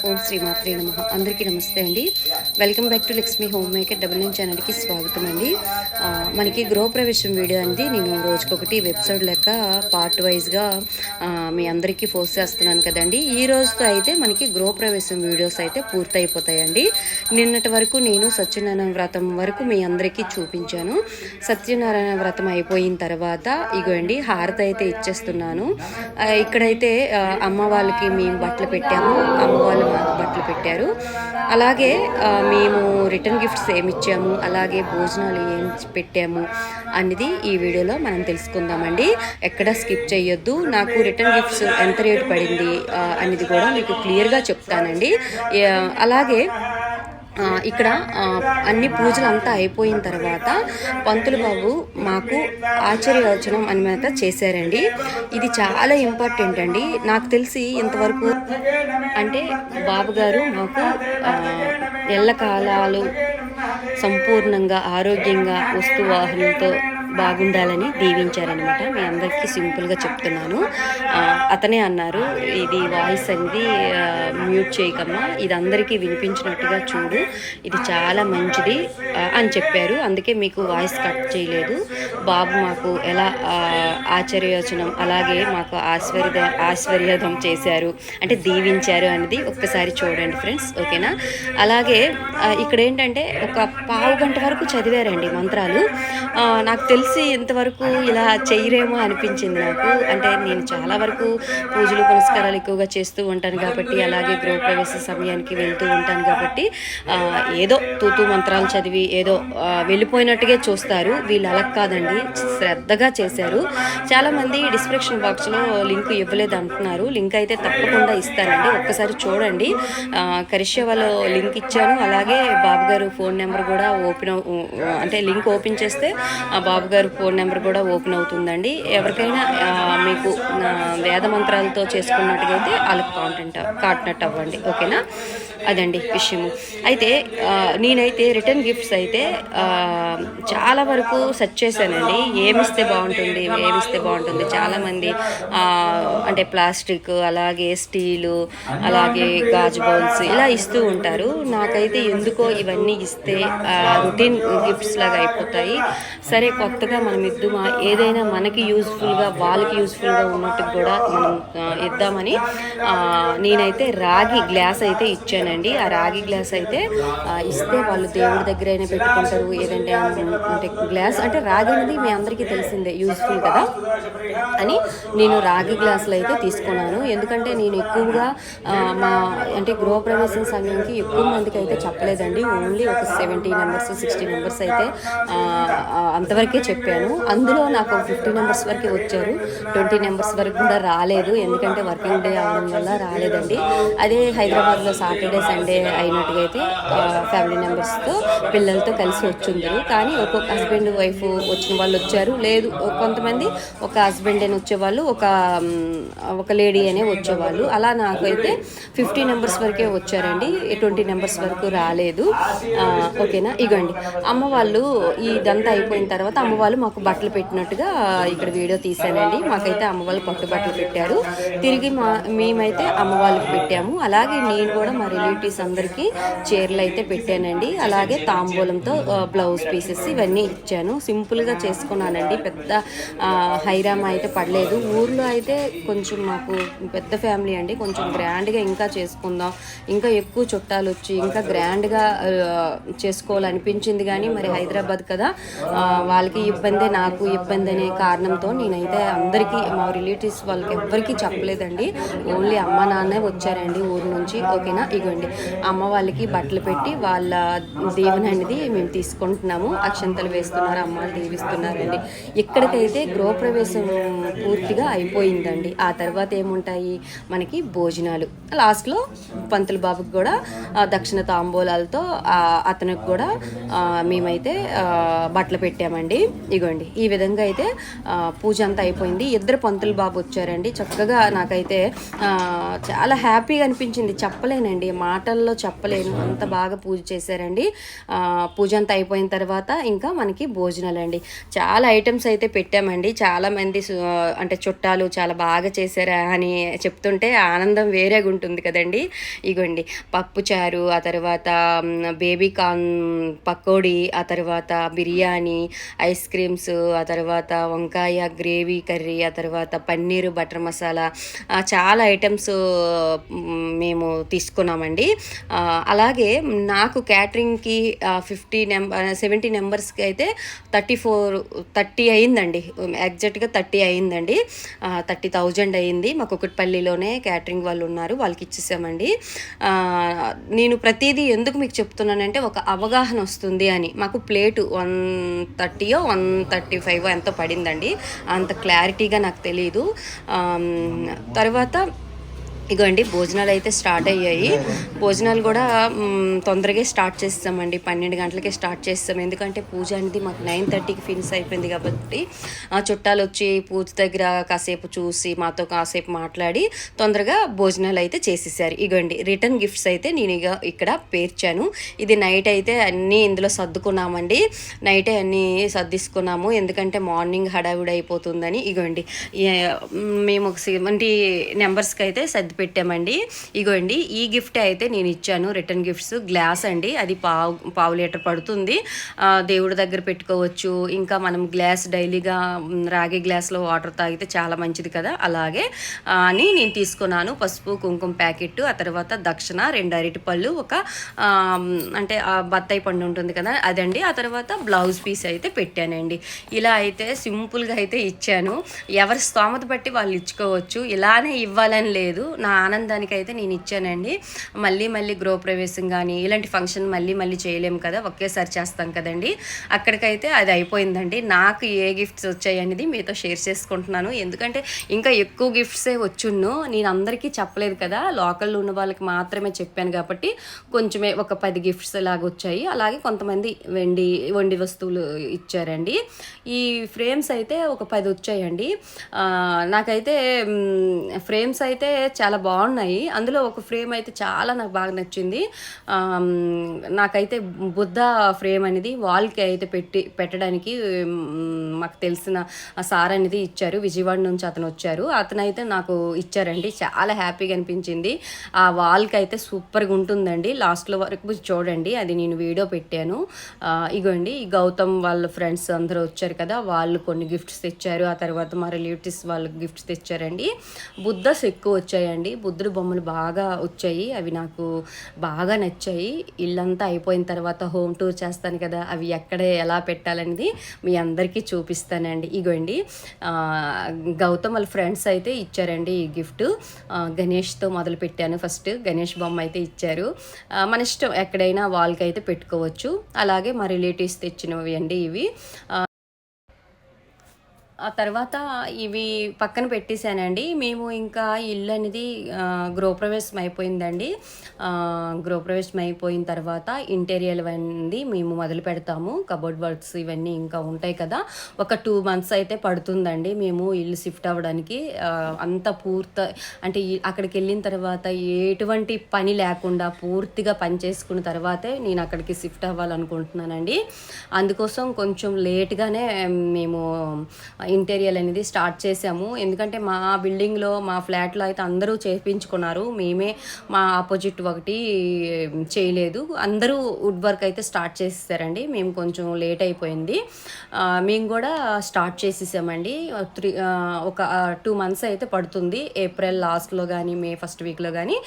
ఓం శ్రీ మాత్రే నమః. అందరికీ నమస్తే అండి. Welcome back to Lakshmi home maker 99 ఛానల్కి స్వాగతం అండి. మనకి గృహప్రవేశం వీడియో అండి నేను రోజుకొకటి వెబ్సైట్ లెక్క పార్ట్ వైజ్గా మీ అందరికీ పోస్ట్ చేస్తున్నాను కదండి. ఈ రోజుతో అయితే మనకి గృహప్రవేశం వీడియోస్ అయితే పూర్తయిపోతాయండి. నిన్నటి వరకు నేను సత్యనారాయణ వ్రతం వరకు మీ అందరికీ చూపించాను. సత్యనారాయణ వ్రతం అయిపోయిన తర్వాత ఇగోండి హారతి అయితే ఇచ్చేస్తున్నాను. ఇక్కడైతే అమ్మ వాళ్ళకి మేము బట్టలు పెట్టాము, అమ్మ వాళ్ళు మాకు బట్టలు పెట్టారు. అలాగే మేము రిటర్న్ గిఫ్ట్స్ ఏమి ఇచ్చాము, అలాగే భోజనాలు ఏం పెట్టాము అనేది ఈ వీడియోలో మనం తెలుసుకుందామండి. ఎక్కడ స్కిప్ చేయొద్దు. నాకు రిటర్న్ గిఫ్ట్స్ ఎంత రేటు పడింది అనేది కూడా మీకు క్లియర్గా చెప్తానండి. అలాగే ఇక్కడ అన్ని పూజలు అంతా అయిపోయిన తర్వాత పంతులు బాబు మాకు ఆశీర్వచనం అనేది చేశారండి. ఇది చాలా ఇంపార్టెంట్ అండి. నాకు తెలిసి ఇంతవరకు అంటే బాబు గారు మాకు ఎల్లకాలాలు సంపూర్ణంగా ఆరోగ్యంగా వస్తువాహనలతో బాగుండాలని దీవించారనమాట. మీ అందరికీ సింపుల్గా చెప్తున్నాను. అతనే అన్నారు, ఇది వాయిస్ అనేది మ్యూట్ చేయకమ్మా, ఇది అందరికీ వినిపించినట్టుగా చూడు, ఇది చాలా మంచిది అని చెప్పారు. అందుకే మీకు వాయిస్ కట్ చేయలేదు. బాబు మాకు ఎలా ఆశ్చర్యవచనం అలాగే మాకు ఆశ్వర్యదం చేశారు అంటే దీవించారు అనేది ఒక్కసారి చూడండి ఫ్రెండ్స్, ఓకేనా. అలాగే ఇక్కడ ఏంటంటే ఒక పావు గంట వరకు చదివారండి మంత్రాలు. నాకు తెలిసి ఇంతవరకు ఇలా చేయరేమో అనిపించింది నాకు. అంటే నేను చాలా వరకు పూజలు పునస్కారాలు ఎక్కువగా చేస్తూ ఉంటాను కాబట్టి, అలాగే గృహప్రవేశ సమయానికి వెళ్తూ ఉంటాను కాబట్టి ఏదో తూతూ మంత్రాలు చదివి ఏదో వెళ్ళిపోయినట్టుగా చూస్తారు. వీళ్ళు అలా కాదండి, శ్రద్ధగా చేశారు. చాలామంది డిస్క్రిప్షన్ బాక్స్లో లింక్ ఇవ్వలేదు అంటున్నారు. లింక్ అయితే తప్పకుండా ఇస్తానండి, ఒక్కసారి చూడండి. కరిష్యవాలో లింక్ ఇచ్చాను. అలాగే బాబు గారు ఫోన్ నెంబర్ కూడా అంటే లింక్ ఓపెన్ చేస్తే బాబు గారు ఫోన్ నెంబర్ కూడా ఓపెన్ అవుతుందండి. ఎవరికైనా మీకు వేద మంత్రాలతో చేసుకున్నట్టుగా అయితే వాళ్ళకి కాంటాక్ట్ అవ్వండి, ఓకేనా. అదండి విషయము. అయితే నేనైతే రిటర్న్ గిఫ్ట్స్ అయితే చాలా వరకు సెర్చ్ చేశానండి. ఏమిస్తే బాగుంటుంది. చాలామంది అంటే ప్లాస్టిక్, అలాగే స్టీలు, అలాగే గాజు బౌల్స్ ఇలా ఇస్తూ ఉంటారు. నాకైతే ఎందుకో ఇవన్నీ ఇస్తే రొటీన్ గిఫ్ట్స్ లాగా అయిపోతాయి. సరే, కొత్తగా మనం ఇద్దామా, ఏదైనా మనకి యూజ్ఫుల్గా వాళ్ళకి యూజ్ఫుల్గా ఉన్నట్టు కూడా మనం ఇద్దామని నేనైతే రాగి గ్లాస్ అయితే ఇచ్చానండి. ఆ రాగి గ్లాస్ అయితే ఇస్తే వాళ్ళు దేవుడి దగ్గర అయినా పెట్టుకుంటారు. ఏదంటే అంటే గ్లాస్ అంటే రాగి అనేది మీ అందరికీ తెలిసిందే, యూజ్ఫుల్ కదా అని నేను రాగి గ్లాసులు అయితే తీసుకున్నాను. ఎందుకంటే నేను ఎక్కువగా మా అంటే గృహప్రవేశం సమయానికి ఎక్కువ మందికి అయితే చెప్పలేదండి. ఓన్లీ ఒక 70 మెంబర్స్ 60 మెంబర్స్ అయితే అంతవరకే చెప్పాను. అందులో నాకు 50 మెంబర్స్ వరకే వచ్చారు. 20 మెంబర్స్ వరకు కూడా రాలేదు, ఎందుకంటే వర్కింగ్ డే అవడం వల్ల రాలేదండి. అదే హైదరాబాద్లో సాటర్డే సండే అయినట్టుగా అయితే ఫ్యామిలీ మెంబర్స్తో పిల్లలతో కలిసి వచ్చిందరు. కానీ ఒక్కొక్క హస్బెండ్ వైఫ్ వచ్చిన వాళ్ళు వచ్చారు, లేదు కొంతమంది ఒక హస్బెండ్ అని వచ్చేవాళ్ళు, ఒక లేడీ అనే వచ్చేవాళ్ళు. అలా నాకైతే 50 మెంబర్స్ వరకే వచ్చారండి, 20 మెంబర్స్ వరకు రాలేదు, ఓకేనా. ఇగోండి అమ్మ వాళ్ళు ఇదంతా అయిపోయిన తర్వాత అమ్మ వాళ్ళు మాకు బట్టలు పెట్టినట్టుగా ఇక్కడ వీడియో తీసానండి. మాకైతే అమ్మ వాళ్ళు పట్టు బట్టలు పెట్టారు. తిరిగి మేమైతే అమ్మ వాళ్ళకి పెట్టాము. అలాగే నేను కూడా మా రిలేటివ్స్ అందరికీ చీరలు అయితే పెట్టానండి. అలాగే తాంబూలంతో బ్లౌజ్ పీసెస్ ఇవన్నీ ఇచ్చాను. సింపుల్గా చేసుకున్నానండి, పెద్ద హైరామా అయితే పడలేదు. ఊర్లో అయితే కొంచెం మాకు పెద్ద ఫ్యామిలీ అండి, కొంచెం గ్రాండ్గా ఇంకా చేసుకుందాం, ఇంకా ఎక్కువ చుట్టాలు వచ్చి ఇంకా గ్రాండ్గా చేసుకోవాలనిపించింది. కానీ మరి హైదరాబాద్ కదా, వాళ్ళకి ఇబ్బందే నాకు ఇబ్బంది అనే కారణంతో నేనైతే అందరికీ మా రిలేటివ్స్ వాళ్ళకి ఎవ్వరికీ చెప్పలేదండి. ఓన్లీ అమ్మ నాన్నే వచ్చారండి ఊరు నుంచి, ఓకేనా. ఇగోండి అమ్మ వాళ్ళకి బట్టలు పెట్టి వాళ్ళ దీవెన అనేది మేము తీసుకుంటున్నాము. అక్షంతలు వేస్తున్నారు, అమ్మాలు దీవిస్తున్నారండి. ఇక్కడికైతే గృహప్రవేశం పూర్తిగా అయిపోయిందండి. ఆ తర్వాత ఏముంటాయి మనకి భోజనాలు. లాస్ట్లో పంతులు బాబుకి కూడా దక్షిణ తాంబూలాలతో అతనికి కూడా మేమైతే బట్టలు పెట్టామండి. ఇగోండి ఈ విధంగా అయితే పూజ అంతా అయిపోయింది. ఇద్దరు పంతులు బాబు వచ్చారండి. చక్కగా నాకైతే చాలా హ్యాపీగా అనిపించింది, చెప్పలేనండి, మాటల్లో చెప్పలేను, అంత బాగా పూజ చేశారండి. పూజ అంతా అయిపోయిన తర్వాత ఇంకా మనకి భోజనాలండి. చాలా ఐటమ్స్ అయితే పెట్టామండి. చాలామంది అంటే చుట్టాలు చాలా బాగా చేశారా అని చెప్తుంటే ఆనందం వేరేగా ఉంటుంది కదండి. ఇగోండి పప్పు చారు, ఆ తర్వాత బేబీ కార్న్ పకోడీ, ఆ తర్వాత బిర్యానీ, ఐస్ క్రీమ్స్, ఆ తర్వాత వంకాయ గ్రేవీ కర్రీ, ఆ తర్వాత పన్నీరు బటర్ మసాలా, చాలా ఐటమ్స్ మేము తీసుకున్నామండి. అలాగే నాకు క్యాటరింగ్కి 70 నెంబర్స్కి అయితే 30 అయిందండి. ఎగ్జాక్ట్గా 30 అయిందండి. 30,000 అయింది. మా కుకట్పల్లిలోనే క్యాటరింగ్ వాళ్ళు ఉన్నారు, వాళ్ళకి ఇచ్చేసామండి. నేను ప్రతిదీ ఎందుకు మీకు చెప్తున్నానంటే ఒక అవగాహన వస్తుంది అని. మాకు ప్లేటు 130 135 ఎంతో పడిందండి, అంత క్లారిటీగా నాకు తెలీదు. తర్వాత ఇగోండి భోజనాలు అయితే స్టార్ట్ అయ్యాయి. భోజనాలు కూడా తొందరగా స్టార్ట్ చేస్తామండి, 12 గంటలకే స్టార్ట్ చేస్తాం. ఎందుకంటే పూజ అనేది మాకు 9:30కి ఫినిష్ అయిపోయింది కాబట్టి చుట్టాలు వచ్చి పూజ దగ్గర కాసేపు చూసి మాతో కాసేపు మాట్లాడి తొందరగా భోజనాలు అయితే చేసేసారు. ఇగోండి రిటర్న్ గిఫ్ట్స్ అయితే నేను ఇక్కడ పేర్చాను. ఇది నైట్ అయితే అన్నీ ఇందులో సర్దుకున్నామండి. నైటే అన్నీ సర్దిసుకున్నాము, ఎందుకంటే మార్నింగ్ హడావిడి అయిపోతుందని. ఇగోండి మేము 70 నెంబర్స్కి అయితే పెట్టామండి. ఇగోండి ఈ గిఫ్ట్ అయితే నేను ఇచ్చాను, రిటర్న్ గిఫ్ట్స్. గ్లాస్ అండి, అది పావు లీటర్ పడుతుంది. దేవుడి దగ్గర పెట్టుకోవచ్చు. ఇంకా మనం గ్లాస్ డైలీగా రాగి గ్లాస్లో వాటర్ తాగితే చాలా మంచిది కదా, అలాగే అని నేను తీసుకున్నాను. పసుపు కుంకుమ ప్యాకెట్, ఆ తర్వాత దక్షిణ 2 అరటిపళ్ళు, ఒక అంటే బత్తాయి పండు ఉంటుంది కదా అదండి, ఆ తర్వాత బ్లౌజ్ పీస్ అయితే పెట్టానండి. ఇలా అయితే సింపుల్గా అయితే ఇచ్చాను. ఎవరి స్తోమత బట్టి వాళ్ళు ఇచ్చుకోవచ్చు, ఇలానే ఇవ్వాలని లేదు. నా ఆనందానికి అయితే నేను ఇచ్చానండి. మళ్ళీ గృహప్రవేశం కానీ ఇలాంటి ఫంక్షన్ మళ్ళీ చేయలేము కదా, ఒకేసారి చేస్తాం కదండి. అక్కడికైతే అది అయిపోయిందండి. నాకు ఏ గిఫ్ట్స్ వచ్చాయి అనేది మీతో షేర్ చేసుకుంటున్నాను. ఎందుకంటే ఇంకా ఎక్కువ గిఫ్ట్సే వచ్చున్ను, నేను అందరికీ చెప్పలేదు కదా, లోకల్లో ఉన్న వాళ్ళకి మాత్రమే చెప్పాను కాబట్టి కొంచెమే ఒక 10 గిఫ్ట్స్ లాగా వచ్చాయి. అలాగే కొంతమంది వెండి వస్తువులు ఇచ్చారండి. ఈ ఫ్రేమ్స్ అయితే ఒక 10 వచ్చాయండి. నాకైతే ఫ్రేమ్స్ అయితే చాలా బాగున్నాయి. అందులో ఒక ఫ్రేమ్ అయితే చాలా నాకు బాగా నచ్చింది. నాకైతే బుద్ధ ఫ్రేమ్ అనేది వాల్కి అయితే పెట్టడానికి మాకు తెలిసిన సార్ అనేది ఇచ్చారు. విజయవాడ నుంచి అతను వచ్చారు, అతనైతే నాకు ఇచ్చారండి. చాలా హ్యాపీగా అనిపించింది. ఆ వాల్కి అయితే సూపర్గా ఉంటుందండి. లాస్ట్లో వరకు చూడండి, అది నేను వీడియో పెట్టాను. ఇగోండి ఈ గౌతమ్ వాళ్ళ ఫ్రెండ్స్ అందరూ వచ్చారు కదా, వాళ్ళు కొన్ని గిఫ్ట్స్ తెచ్చారు. ఆ తర్వాత మా రిలేటివ్స్ వాళ్ళు గిఫ్ట్స్ తెచ్చారండి. బుద్ధస్ ఎక్కువ వచ్చాయండి, బుద్ధుడు బొమ్మలు బాగా వచ్చాయి, అవి నాకు బాగా నచ్చాయి. ఇల్లంతా అయిపోయిన తర్వాత హోమ్ టూర్ చేస్తాను కదా, అవి ఎక్కడ ఎలా పెట్టాలనేది మీ అందరికీ చూపిస్తానండి. ఇగోండి గౌతమ్ వాళ్ళ ఫ్రెండ్స్ అయితే ఇచ్చారండి ఈ గిఫ్ట్. గణేష్తో మొదలు పెట్టాను. ఫస్ట్ గణేష్ బొమ్మ అయితే ఇచ్చారు. మన ఇష్టం ఎక్కడైనా వాల్కి అయితే పెట్టుకోవచ్చు. అలాగే మా రిలేటివ్స్ తెచ్చినవి అండి ఇవి. ఆ తర్వాత ఇవి పక్కన పెట్టేశానండి. మేము ఇంకా ఇల్లు అనేది గృహప్రవేశం అయిపోయిందండి. గృహప్రవేశం అయిపోయిన తర్వాత ఇంటీరియర్ అనేది మేము మొదలు పెడతాము. కబోర్డ్ వర్క్స్ ఇవన్నీ ఇంకా ఉంటాయి కదా, ఒక 2 months అయితే పడుతుందండి మేము ఇల్లు షిఫ్ట్ అవ్వడానికి. అంత అంటే అక్కడికి వెళ్ళిన తర్వాత ఎటువంటి పని లేకుండా పూర్తిగా పని చేసుకున్న తర్వాతే నేను అక్కడికి షిఫ్ట్ అవ్వాలనుకుంటున్నానండి. అందుకోసం కొంచెం లేట్గానే మేము ఇంటీరియర్ అనేది స్టార్ట్ చేసాము. ఎందుకంటే మా బిల్డింగ్లో మా ఫ్లాట్లో అయితే అందరూ చేయించుకున్నారు, మేమే మా ఆపోజిట్ ఒకటి చేయలేదు. అందరూ వుడ్ వర్క్ అయితే స్టార్ట్ చేసేసారండి. మేము కొంచెం లేట్ అయిపోయింది. మేము కూడా స్టార్ట్ చేసేసామండి. ఒక 2 months అయితే పడుతుంది. ఏప్రిల్ లాస్ట్లో కానీ మే ఫస్ట్ వీక్లో కానీ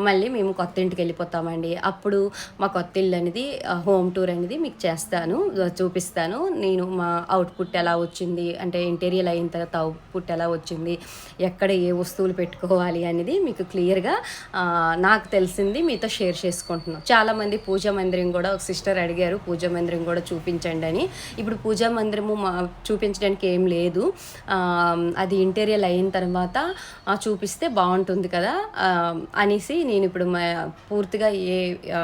మళ్ళీ మేము కొత్త ఇంటికి వెళ్ళిపోతామండి. అప్పుడు మా కొత్త ఇల్లు అనేది హోమ్ టూర్ అనేది మీకు చూపిస్తాను. నేను మా అవుట్పుట్ ఎలా వచ్చింది అంటే ఇంటీరియర్ అయిన తర్వాత అవుట్పుట్ ఎలా వచ్చింది, ఎక్కడ ఏ వస్తువులు పెట్టుకోవాలి అనేది మీకు క్లియర్గా నాకు తెలిసింది మీతో షేర్ చేసుకుంటున్నాను. చాలామంది పూజా మందిరం కూడా ఒక సిస్టర్ అడిగారు, పూజా మందిరం కూడా చూపించండి అని. ఇప్పుడు పూజా మందిరము చూపించడానికి ఏం లేదు, అది ఇంటీరియర్ అయిన తర్వాత చూపిస్తే బాగుంటుంది కదా అనేసి నేను ఇప్పుడు పూర్తిగా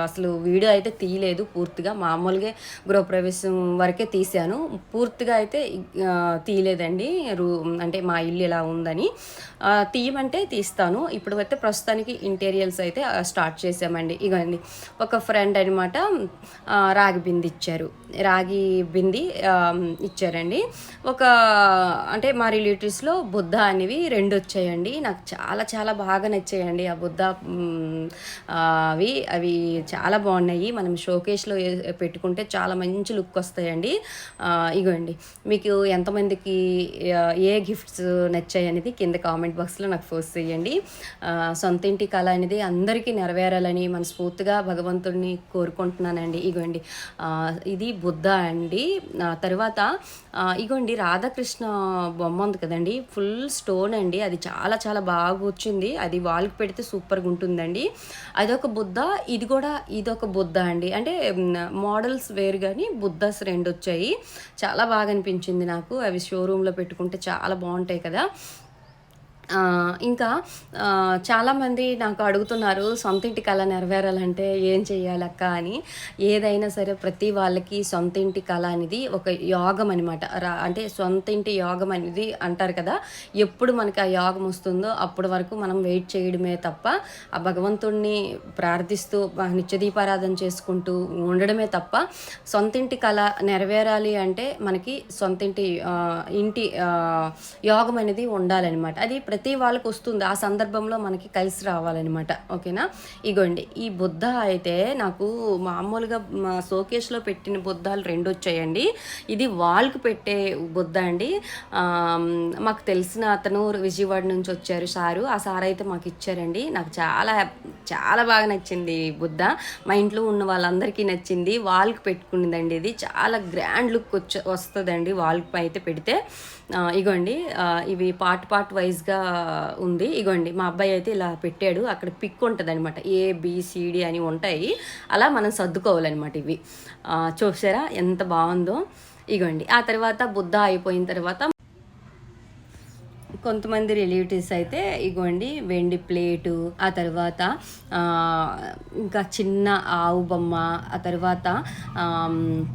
అసలు వీడియో అయితే తీయలేదు. పూర్తిగా మామూలుగా గృహప్రవేశం వరకే తీశాను, పూర్తిగా అయితే తీయలేదు. తీయలేదండి అంటే మా ఇల్లు ఇలా ఉందని. తీయమంటే తీస్తాను. ఇప్పుడు అయితే ప్రస్తుతానికి ఇంటీరియల్స్ అయితే స్టార్ట్ చేసామండి. ఇగోండి ఒక ఫ్రెండ్ అనమాట రాగి బింది ఇచ్చారు. రాగి బింది ఇచ్చారండి. ఒక అంటే మా రిలేటివ్స్లో బుద్ధ అనేవి 2 వచ్చాయండి. నాకు చాలా చాలా బాగా నచ్చాయండి ఆ బుద్ధ. అవి చాలా బాగున్నాయి. మనం షోకేస్లో పెట్టుకుంటే చాలా మంచి లుక్ వస్తాయండి. ఇగోండి మీకు ఎంతమందికి ఏ గిఫ్ట్స్ నచ్చాయి అనేది కింద కామెంట్ బాక్స్లో నాకు పోస్ట్ చేయండి. సొంత ఇంటి కళ అనేది అందరికీ నెరవేరాలని మనస్ఫూర్తిగా భగవంతుడిని కోరుకుంటున్నానండి. ఇగోండి ఇది బుద్ధ అండి. తర్వాత ఇగోండి రాధాకృష్ణ బొమ్మ ఉంది కదండి, ఫుల్ స్టోన్ అండి. అది చాలా చాలా బాగా వచ్చింది. అది వాల్కి పెడితే సూపర్గా ఉంటుందండి. అదొక బుద్ధ, ఇదొక బుద్ధ అండి. అంటే మోడల్స్ వేరు కానీ బుద్ధస్ 2 వచ్చాయి. చాలా బాగా అనిపించింది నాకు. అవి షోరూంలో పెట్టుకుంటే చాలా బాగుంటాయి కదా. ఇంకా చాలామంది నాకు అడుగుతున్నారు సొంత ఇంటి కళ నెరవేరాలంటే ఏం చెయ్యాలక్క అని. ఏదైనా సరే ప్రతి వాళ్ళకి సొంత ఇంటి కళ అనేది ఒక యోగం అనమాట. అంటే సొంత ఇంటి యోగం అనేది అంటారు కదా. ఎప్పుడు మనకి ఆ యోగం వస్తుందో అప్పటి వరకు మనం వెయిట్ చేయడమే తప్ప, ఆ భగవంతుడిని ప్రార్థిస్తూ నిత్య దీపారాధన చేసుకుంటూ ఉండడమే తప్ప, సొంత ఇంటి కళ నెరవేరాలి అంటే మనకి సొంత ఇంటి యోగం అనేది ఉండాలన్నమాట. అది ప్రతి వాళ్ళకి వస్తుంది. ఆ సందర్భంలో మనకి కలిసి రావాలన్నమాట. ఓకేనా. ఇగోండి ఈ బుద్ధ అయితే నాకు మామూలుగా మా షోకేస్లో పెట్టిన బుద్ధాలు 2 వచ్చాయండి. ఇది వాల్కి పెట్టే బుద్ధ అండి. మాకు తెలిసిన అతను విజయవాడ నుంచి వచ్చారు సారు. ఆ సార్ అయితే మాకు ఇచ్చారండి. నాకు చాలా చాలా బాగా నచ్చింది బుద్ధ. మా ఇంట్లో ఉన్న వాళ్ళందరికీ నచ్చింది. వాల్కి పెట్టుకునేదండి. ఇది చాలా గ్రాండ్ లుక్ వస్తుందండి వాల్కి అయితే పెడితే. ఇగోండి ఇవి పార్ట్ వైజ్గా ఉంది. ఇగోండి మా అబ్బాయి అయితే ఇలా పెట్టాడు. అక్కడ పిక్ ఉంటుంది అనమాట, ABCD అని ఉంటాయి. అలా మనం సర్దుకోవాలన్నమాట. ఇవి చూసారా ఎంత బాగుందో. ఇగోండి ఆ తర్వాత బుద్ధ అయిపోయిన తర్వాత కొంతమంది రిలేటివ్స్ అయితే ఇగోండి వెండి ప్లేటు, ఆ తర్వాత ఇంకా చిన్న ఆవు బొమ్మ, ఆ తర్వాత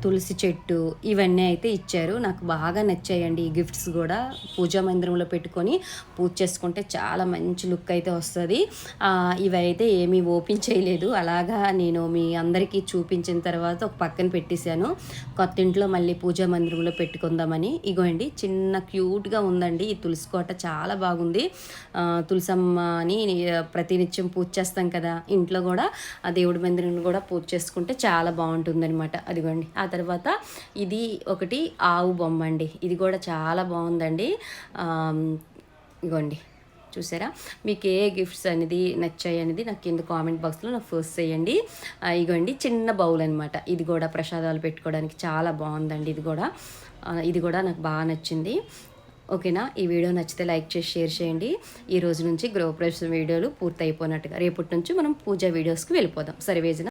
తులసి చెట్టు, ఇవన్నీ అయితే ఇచ్చారు. నాకు బాగా నచ్చాయండి ఈ గిఫ్ట్స్ కూడా. పూజా మందిరంలో పెట్టుకొని పూజ చేసుకుంటే చాలా మంచి లుక్ అయితే వస్తుంది. ఇవైతే ఏమీ ఓపెన్ చేయలేదు. అలాగా నేను మీ అందరికీ చూపించిన తర్వాత ఒక పక్కన పెట్టేశాను. కొత్త ఇంట్లో మళ్ళీ పూజా మందిరంలో పెట్టుకుందామని. ఇగోండి చిన్న క్యూట్గా ఉందండి ఈ తులసి కోట. చాలా బాగుంది. తులసమ్మని ప్రతినిత్యం పూజ చేస్తాం కదా, ఇంట్లో కూడా ఆ దేవుడి మందిరంలో కూడా పూజ చేసుకుంటే చాలా బాగుంటుంది అనమాట. అదిగోండి ఆ తర్వాత ఇది ఒకటి ఆవు బొమ్మ అండి. ఇది కూడా చాలా బాగుందండి. ఇగోండి చూసారా. మీకు ఏ గిఫ్ట్స్ అనేది నచ్చాయి అనేది నాకు కింద కామెంట్ బాక్స్లో నాకు పోస్ట్ చేయండి. ఇగోండి చిన్న బౌల్ అనమాట. ఇది కూడా ప్రసాదాలు పెట్టుకోవడానికి చాలా బాగుందండి. ఇది కూడా నాకు బాగా నచ్చింది. ఓకేనా. ఈ వీడియో నచ్చితే లైక్ చేసి షేర్ చేయండి. ఈ రోజు నుంచి గృహప్రవేశం వీడియోలు పూర్తి అయిపోయినట్టుగా. రేపటి నుంచి మనం పూజా వీడియోస్కి వెళ్ళిపోదాం. సర్వేజన.